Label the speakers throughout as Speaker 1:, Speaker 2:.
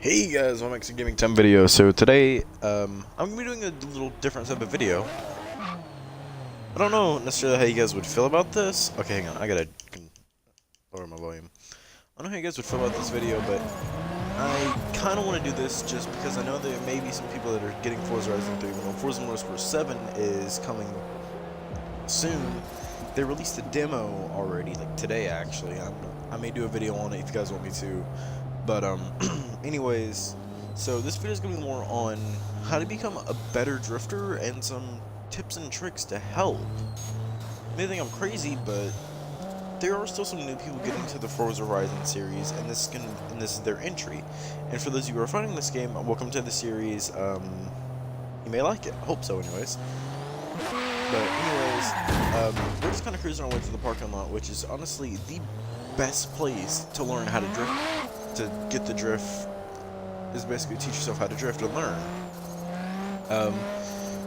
Speaker 1: Hey guys, welcome back to Gaming Time video. So today, I'm gonna be doing a little different type of video. I don't know necessarily how you guys would feel about this. Okay, hang on, I gotta lower my volume. I don't know how you guys would feel about this video, but I kind of want to do this just because I know there may be some people that are getting Forza Horizon 3, even though Forza Motorsport 7 is coming soon. They released a demo already, like today actually. I may do a video on it if you guys want me to. But, anyways, so this video is going to be more on how to become a better drifter and some tips and tricks to help. You may think I'm crazy, but there are still some new people getting to the Forza Horizon series, and this is their entry. And for those of you who are finding this game, welcome to the series. You may like it. I hope so, anyways. But anyways, we're just kind of cruising our way to the parking lot, which is honestly the best place to learn how to drift. To get the drift is basically teach yourself how to drift and learn.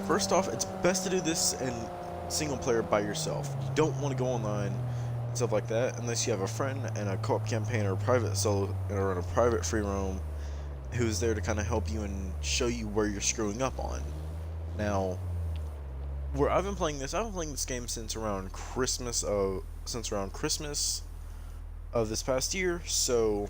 Speaker 1: First off, it's best to do this in single player by yourself. You don't want to go online and stuff like that unless you have a friend and a co-op campaign or a private solo or a private free roam who's there to kind of help you and show you where you're screwing up on. Now, where I've been playing this game since around Christmas of this past year, so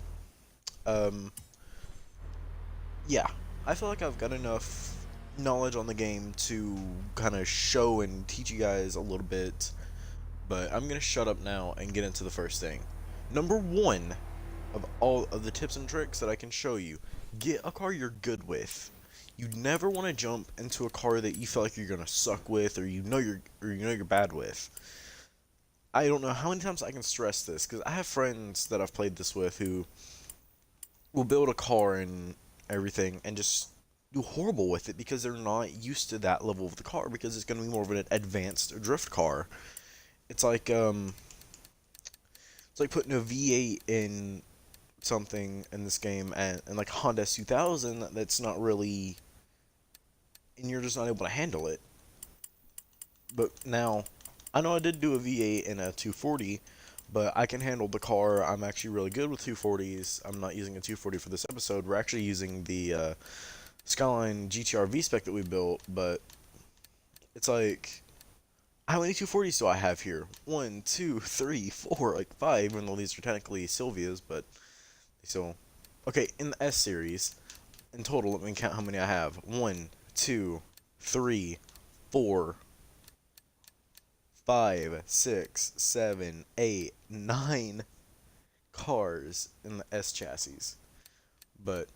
Speaker 1: yeah, I feel like I've got enough knowledge on the game to kind of show and teach you guys a little bit, but I'm gonna shut up now and get into the first thing. Number one of all of the tips and tricks that I can show you, get a car you're good with. You never want to jump into a car that you feel like you're gonna suck with, or you know you're bad with. I don't know how many times I can stress this, because I have friends that I've played this with who will build a car and everything and just do horrible with it because they're not used to that level of the car, because it's going to be more of an advanced drift car. It's like putting a V8 in something in this game and like Honda S2000 that's not really, and you're just not able to handle it. But now, I know I did do a V8 in a 240, but I can handle the car. I'm actually really good with 240s. I'm not using a 240 for this episode. We're actually using the Skyline GTR V-Spec that we built, but it's like, how many 240s do I have here? 1, 2, 3, 4, like 5, even though these are technically Silvia's, but so, okay, in the S series, in total, let me count how many I have. 1, 2, 3, 4, 5, 6, 7, 8, 9 cars in the S chassis. But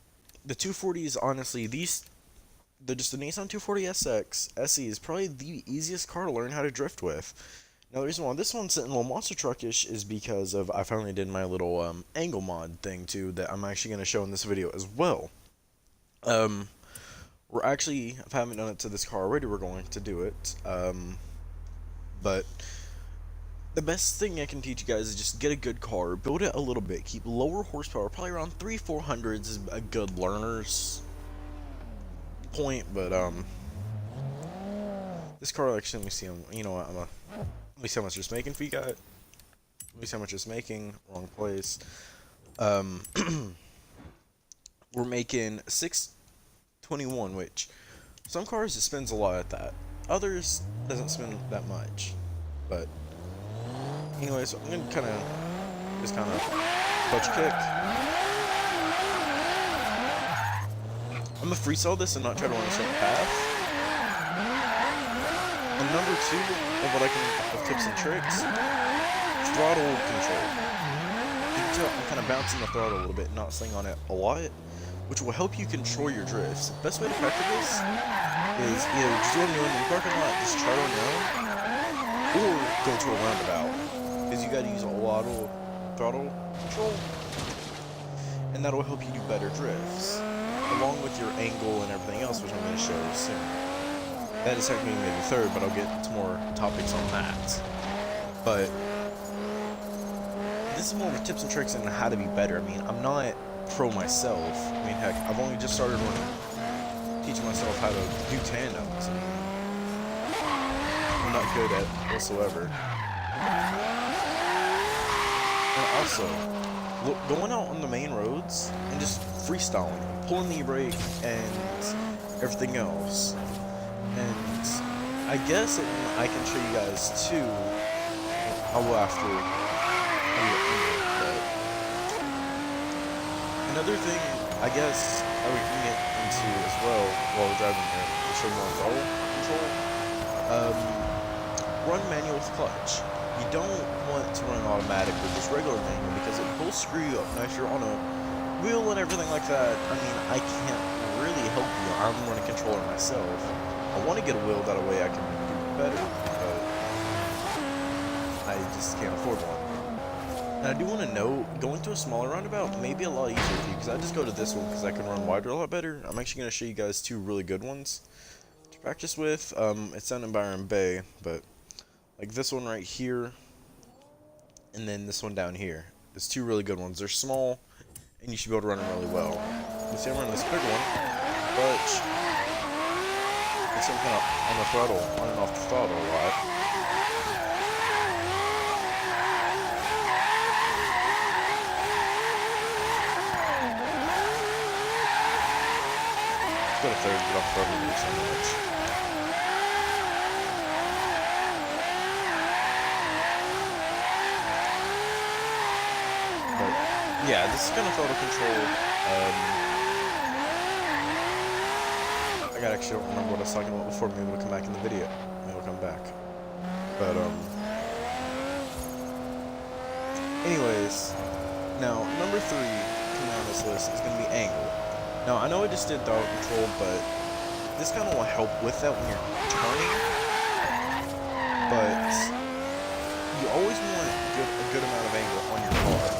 Speaker 1: the 240s, honestly, they're just the Nissan 240 SX SE is probably the easiest car to learn how to drift with. Now, the reason why this one's sitting a little monster truckish is because of I finally did my little angle mod thing too that I'm actually going to show in this video as well. We're actually, if I haven't done it to this car already, we're going to do it. But the best thing I can teach you guys is just get a good car, build it a little bit, keep lower horsepower, probably around 300-400s is a good learner's point. But this car, actually, let me see, you know what, let me see how much it's making for you guys. Let me see how much it's making. Wrong place. We're making 621, which some cars it spends a lot at that. Others doesn't spend that much. But anyways, I'm gonna kind of clutch kick. I'm gonna freestyle this and not try to run a certain path. And number two of what I can of tips and tricks, throttle control. You can tell I'm kind of bouncing the throttle a little bit, not staying on it a lot, which will help you control your drifts. The best way to practice this is either just run in the parking lot, just try to run around, or go to a roundabout, because you gotta use a lot of throttle control, and that'll help you do better drifts, along with your angle and everything else, which I'm going to show you soon. That is technically maybe third, but I'll get to more topics on that. But this is more of tips and tricks on how to be better. I mean, I'm not pro myself. I mean, heck, I've only just started teaching myself how to do tandems. I mean, I'm not good at whatsoever. And also, going out on the main roads and just freestyling, pulling the brake and everything else. And I guess I can show you guys too. I will after. But another thing, I guess I would get into as well while we're driving here to show more throttle control. Run manual with clutch. You don't want to run automatic with just regular manual because it will screw you up. Now, if you're on a wheel and everything like that, I mean, I can't really help you. I'm running controller myself. I want to get a wheel that way I can do better, but I just can't afford one. And I do want to know, going to a smaller roundabout may be a lot easier for you because I just go to this one because I can run wider a lot better. I'm actually going to show you guys two really good ones to practice with. It's down in Byron Bay, but like this one right here, and then this one down here. There's two really good ones. They're small, and you should be able to run them really well. You see I'm running this bigger one, but it's some kind of on the throttle, on and off the throttle a lot. Go to third, get off throttle, do so much. Yeah, this is kind of throttle control. I actually don't remember what I was talking about before. Maybe it'll come back in the video. Maybe it'll come back. But, anyways, now, number 3 coming on this list is going to be angle. Now, I know I just did throttle control, but this kind of will help with that when you're turning. But you always want a good amount of angle on your car.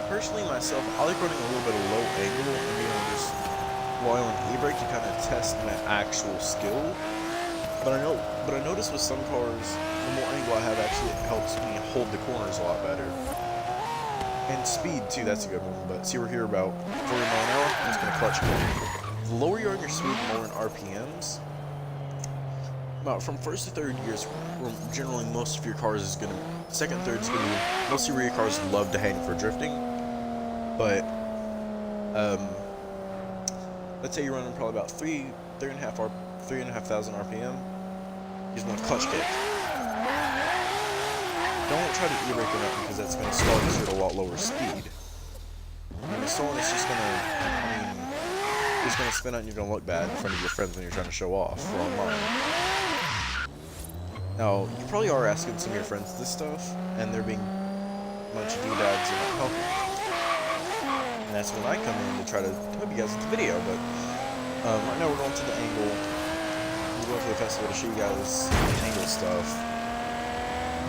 Speaker 1: Personally, myself, I like running a little bit of low angle and being able to just while on e-brake to kind of test my actual skill. But I noticed with some cars, the more angle I have actually helps me hold the corners a lot better. And speed too, that's a good one. But see, we're here about 40 miles an hour. I'm just gonna clutch it. The lower you're on your speed, more in RPMs. About from first to third gears, generally most of your cars is gonna, second, third is gonna be, most of your cars love to hang for drifting. But, let's say you're running probably about 3,500 RPM. You just want to clutch kick. Don't try to e-brake or nothing because that's gonna stall you at a lot lower speed. And the stalling is just gonna, it's gonna spin out and you're gonna look bad in front of your friends when you're trying to show off or online. Now, you probably are asking some of your friends this stuff, and they're being a bunch of doodads and not helping. And that's when I come in to try to help you guys with the video, but right now we're going to the angle. We're going to the festival to show you guys angle stuff.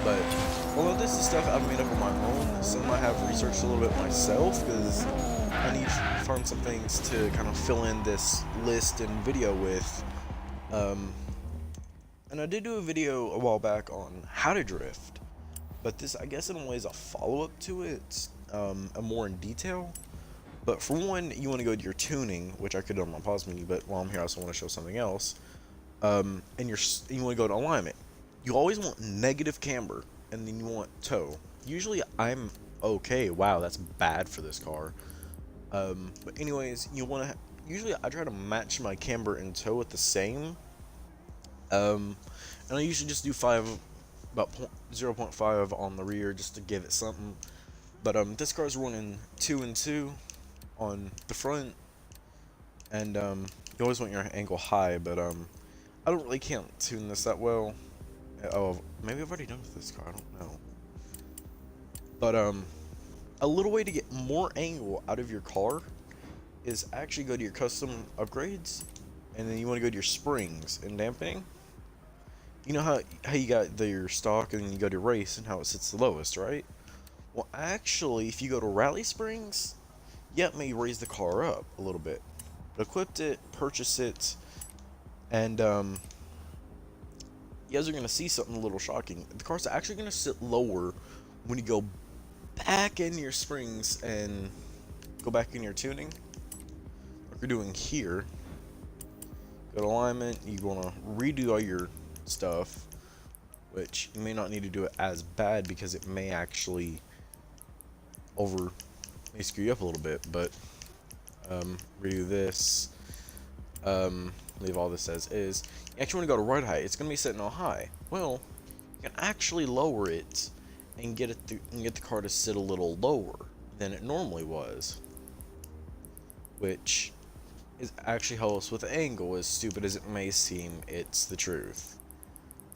Speaker 1: But although this is stuff I've made up on my own, some I have researched a little bit myself because I need to find some things to kind of fill in this list and video with. And I did do a video a while back on how to drift, but this, I guess in a way, is a follow-up to it, a more in detail. But for one, you want to go to your tuning, which I could do on my pause menu, but while I'm here I also want to show something else. And you want to go to alignment. You always want negative camber, and then you want toe. Usually I'm okay. Wow, that's bad for this car. But anyways, you want to, usually I try to match my camber and toe at the same. And I usually just do about 0.5 on the rear just to give it something. But this car's running 2 and 2 on the front, and you always want your angle high. But I don't really can't tune this that well. Oh, maybe I've already done with this car. I don't know. But a little way to get more angle out of your car is actually go to your custom upgrades, and then you want to go to your springs and dampening. You know how you got your stock and then you go to race and how it sits the lowest, right? Well, actually, if you go to rally springs, yeah, it may raise the car up a little bit. But equip it, purchase it, and you guys are going to see something a little shocking. The car's actually going to sit lower when you go back in your springs and go back in your tuning. Like we're doing here. Go to alignment, you want to redo all your stuff, which you may not need to do it as bad because it may actually may screw you up a little bit, but redo this. Leave all this as is. You actually want to go to ride height. It's going to be sitting on high. Well, you can actually lower it and get the car to sit a little lower than it normally was, which is actually helps with the angle. As stupid as it may seem, it's the truth.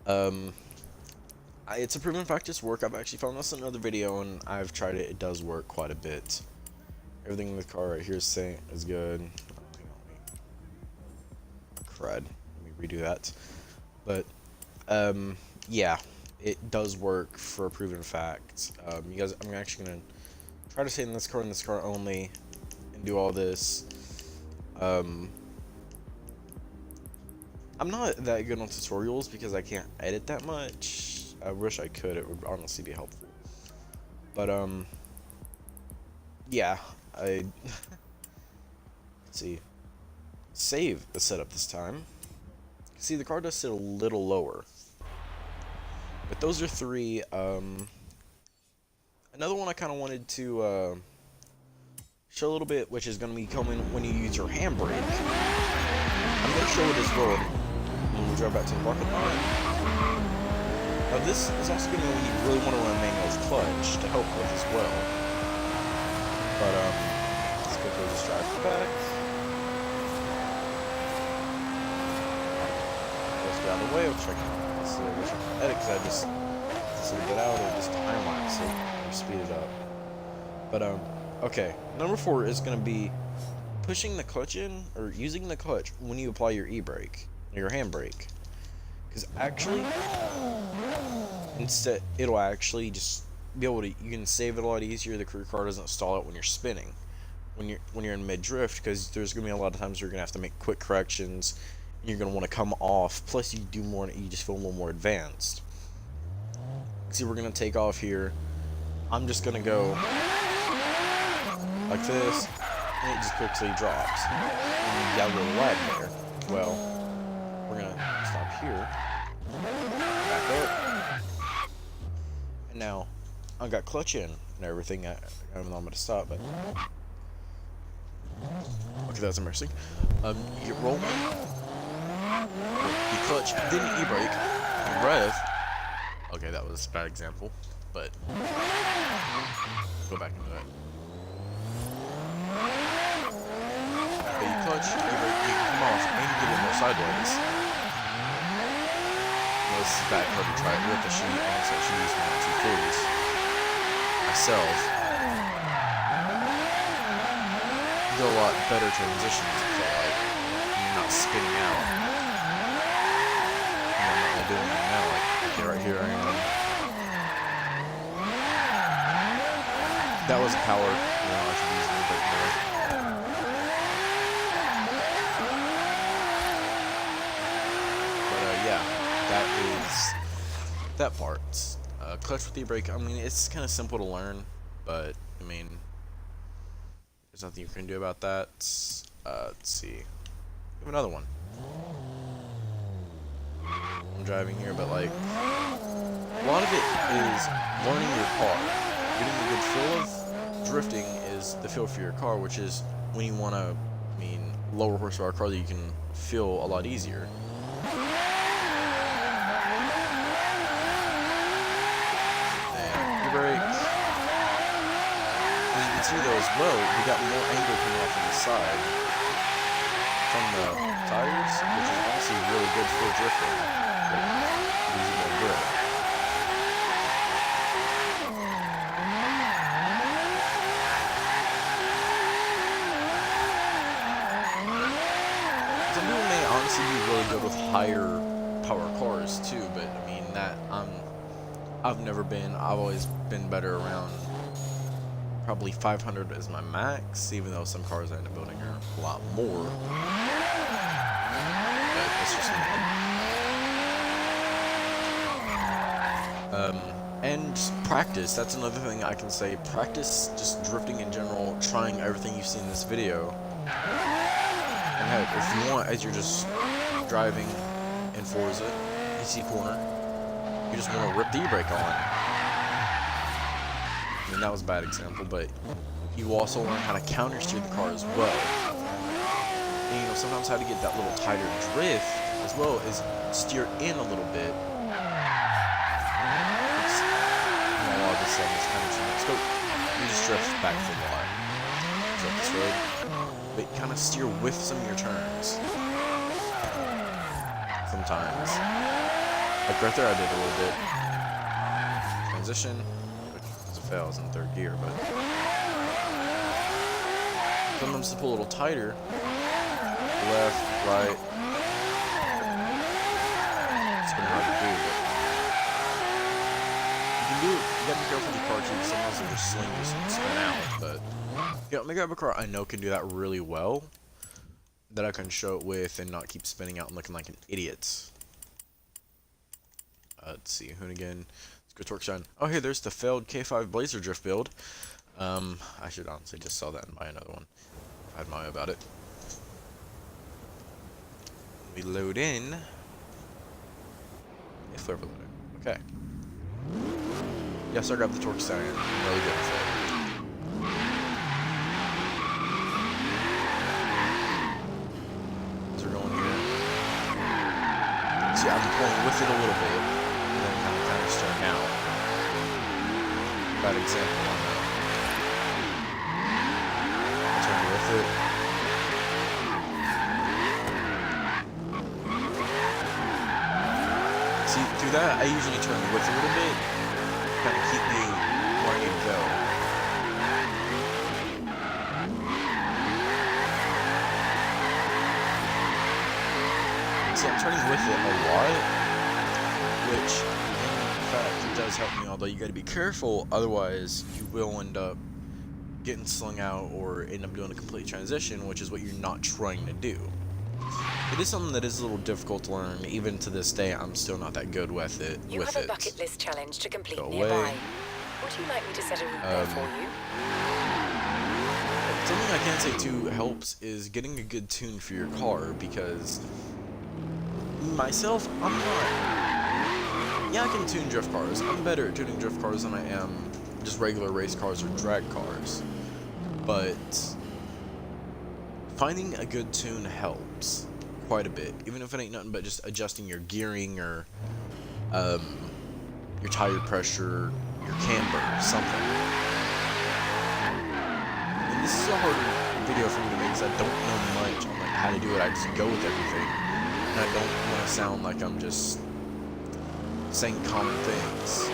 Speaker 1: It's a proven fact. It's work. I've actually found this in another video, and I've tried it. It does work quite a bit. Everything in the car right here is good. Crud. Let me redo that. But yeah, it does work for a proven fact. You guys, I'm actually gonna try to stay in this car only, and do all this. I'm not that good on tutorials because I can't edit that much. I wish I could. It would honestly be helpful. But yeah, let's see. Save the setup this time. See, the car does sit a little lower. But those are three. Another one I kind of wanted to show a little bit, which is going to be coming when you use your handbrake. I'm going to show it as well when we drive back to the parking lot. Now this is also going to be when you really want to run manual clutch to help with as well. But let's quickly just drive back. Let's get out of the way. Which I can edit because I just sort it out or just time lapse it or speed it up. But okay, number 4 is going to be pushing the clutch in, or using the clutch when you apply your e-brake, or your handbrake. Because actually, instead, it'll actually just be able to, you can save it a lot easier. The crew car doesn't stall out when you're spinning, when you're in mid-drift, because there's going to be a lot of times you're going to have to make quick corrections, and you're going to want to come off, plus you do more, you just feel a little more advanced. See, we're going to take off here. I'm just going to go like this, and it just quickly drops. And you got a little lag there. Well, we're gonna stop here, back up, and now I've got clutch in and everything. I don't know I'm gonna stop, but okay, that's embarrassing. You get rolling, you clutch, then you e-brake, you rev. Okay, that was a bad example, but go back into it. You clutch, you come off, and you get in there sideways. Well, this is bad for me to try it with the sheet, and it's actually using my 240s myself. You get a lot better transitions, I feel like. You're not spinning out. And I'm not really doing that now, like, okay, right here I am. That was power, you know, I should use a little bit more. Yeah, that is that part. Clutch with e-brake, I mean, it's kind of simple to learn, but, I mean, there's nothing you can do about that. Let's see. We have another one. I'm driving here, but, like, a lot of it is learning your car. Getting a good feel of drifting is the feel for your car, which is when you want to, I mean, lower horsepower car that you can feel a lot easier. Brake. As you can see though as well, we got more angle coming off on the side from the tires, which is honestly really good for drifting. Using more grip. Some people may honestly be really good with higher power cars too, but I mean that I've never been. I've always been better around probably 500 is my max, even though some cars I end up building are a lot more. But it's just me. And just practice. That's another thing I can say. Practice just drifting in general, trying everything you've seen in this video. And heck, if you want, as you're just driving in Forza, you see a corner. You just want to rip the e-brake on. I mean, that was a bad example, but you also learn how to counter steer the car as well. And you know, sometimes how to get that little tighter drift as well is steer in a little bit. It's, you know, all of a sudden it's kind of let's go. You just drift back to the line. So this road, but kind of steer with some of your turns. Sometimes, like right there, I did a little bit transition, which was a fail. I was in third gear, but sometimes to pull a little tighter, left, right. It's gonna be hard to do, but you can do it. You gotta be careful with your car too. Sometimes they'll just sling just spin out, but yeah, let me grab a car I know can do that really well, that I can show it with and not keep spinning out and looking like an idiot. Let's see, Hoonigan. Let's go torque shine. Oh, hey, there's the failed K5 Blazer Drift build. I should honestly just sell that and buy another one. I had my eye about it. We load in. If we're ever loading. Okay. Yes, I grabbed the torque shine. I'm really good with it. As we're going here. See, I'm pulling with it a little bit. And then kind of starting out. Bad example on that. I'll turn with it. See, through that, I usually turn with a little bit. Kind of keep me where I need to go. See, I'm turning with it a lot. Which, in fact, it does help me, although you gotta be careful, otherwise you will end up getting slung out or end up doing a complete transition, which is what you're not trying to do. It is something that is a little difficult to learn. Even to this day, I'm still not that good with it.
Speaker 2: You have a bucket list challenge to complete
Speaker 1: Go
Speaker 2: nearby.
Speaker 1: away.
Speaker 2: Would you like me to set a route there for you?
Speaker 1: Something I can say too helps is getting a good tune for your car, because myself, I'm not. Yeah, I can tune drift cars. I'm better at tuning drift cars than I am just regular race cars or drag cars. But finding a good tune helps quite a bit, even if it ain't nothing but just adjusting your gearing or your tire pressure, your camber, something. And this is a harder video for me to make because I don't know much on like how to do it. I just go with everything, and I don't want to sound like I'm just saying common things.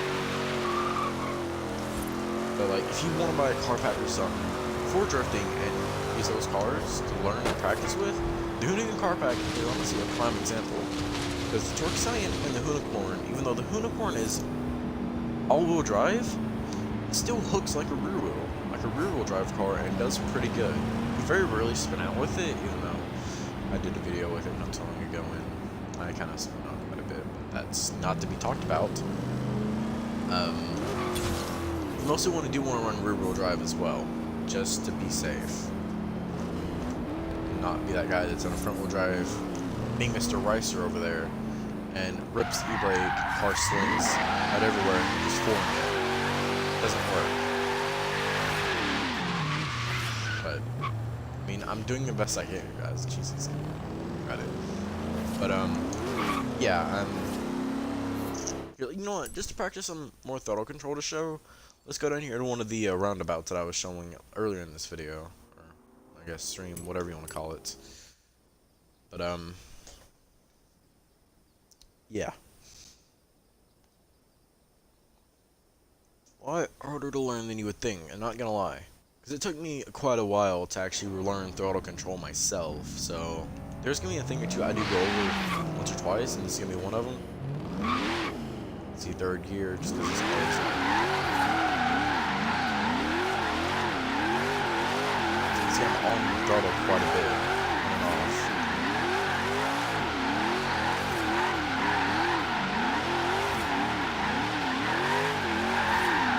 Speaker 1: But like, if you want to buy a car pack or something for drifting and use those cars to learn and practice with, the Hoonigan car pack is honestly a prime example. Because the Torque Scion and the Hoonicorn, even though the Hoonicorn is all-wheel drive, it still hooks like a rear-wheel drive car, and does pretty good. You very rarely spin out with it, even though I did a video with it not so long ago, and I kind of spun out quite a bit, but that's not to be talked about. You mostly want to run rear-wheel drive as well, just to be safe. Not be that guy that's on a front-wheel drive, being Mr. Ricer over there, and rips the e-brake, car slings out everywhere, and just fooling it. Doesn't work. But, I mean, I'm doing the best I can, guys. Jesus. Got it. But, yeah, you know what? Just to practice some more throttle control to show, let's go down here to one of the roundabouts that I was showing earlier in this video. Or, I guess, stream, whatever you want to call it. But, yeah. A lot harder to learn than you would think, I'm not gonna lie. Because it took me quite a while to actually learn throttle control myself, so there's gonna be a thing or two I do go over once or twice, and this is gonna be one of them. Let's see, third gear, just because it's close. See, I'm on the throttle quite a bit, on and off.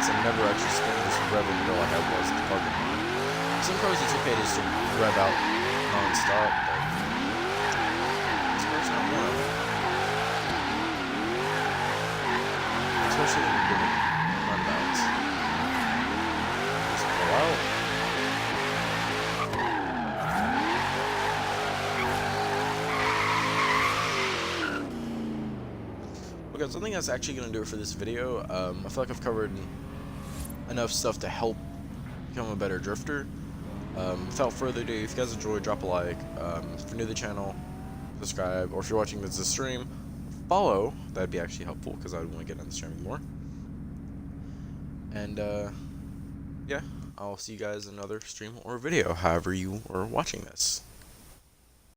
Speaker 1: So I'm never actually spinning this rev in the middle like I was at the parking lot. Some cars it's okay just to rev out non-stop, but this car's not one of them. Especially when you're doing runbouts. Just pull out. guys, I think that's actually gonna do it for this video. I feel like I've covered enough stuff to help become a better drifter. Without further ado, if you guys enjoyed, drop a like. If you're new to the channel, subscribe, or if you're watching this as a stream, follow. That'd be actually helpful because I would want to get on the streaming more. And yeah, I'll see you guys in another stream or video, however you are watching this.